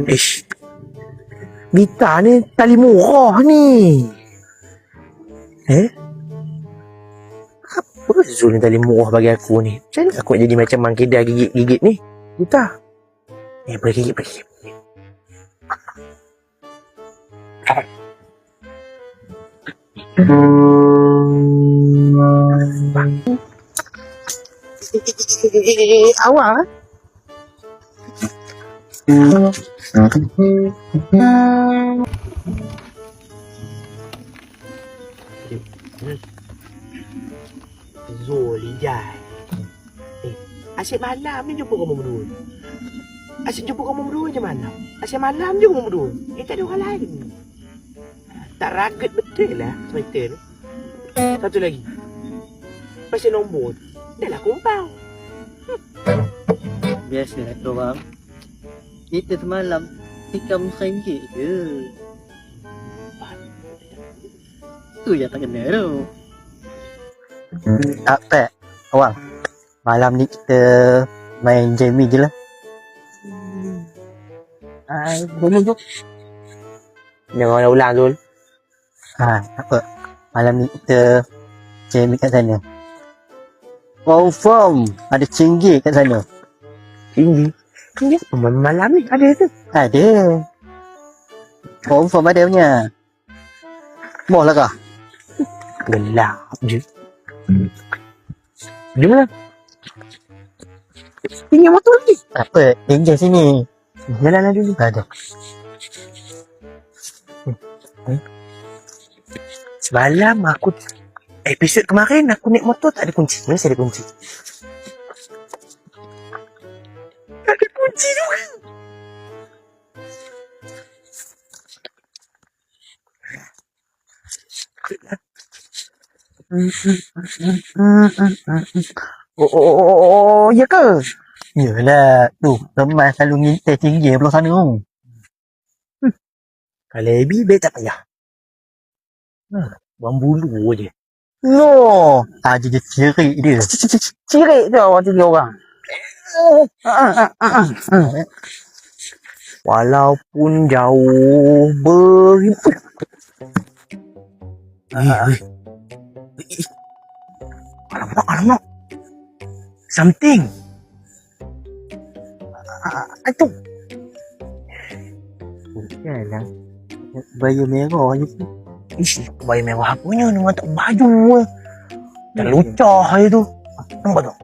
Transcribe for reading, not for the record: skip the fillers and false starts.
Ish. Gita ni tali murah ni. Apa Zul ni tali murah bagi aku ni? Macam mana aku nak jadi macam Mang Kedah gigit-gigit ni? Gita. Boleh gigit. Awak Zul, Ijai. Asyik malam ni jumpa kamu berdua. Asyik jumpa kamu berdua je malam. Asyik malam je kamu berdua. Tak ada orang lain. Tak ragat betul lah semester ni. Satu lagi. Pasal nombor tu. Dah lah kumpau. Biasalah korang. Kita semalam tikam RM1 je. Tu yang tak kena tu. Pak, awang. Malam ni kita main Jamie je lah. Boleh je. Jangan ulang Zul. Apa? Malam ni kita Jamie kat sana. Confirm ada RM1 kat sana. Tinggi apa malam ni ada tu? Ada. Confirm ada punya. Mau lah kah? Gelap je. Jom lah. Tinggal motor lagi. Apa? Tinggal sini. Jalan dulu. Ada. Semalam aku episod kemarin aku naik motor tak ada kunci. Mesti ada kunci. Tak ada kunci juga. Oh, ya ke? Yelah, tu teman selalu ngintai RM1 belah sana tu. Kalau Abby, baik tak payah. Buang bulu je. No, dia cirik dia. Cirik je orang tiga orang. Walaupun jauh beribu. Alamak. Something. Itu. Yalah. Baju merah je tu. Ish, baju merah punya ni tak baju. Dah lucah je tu. Nampak tak?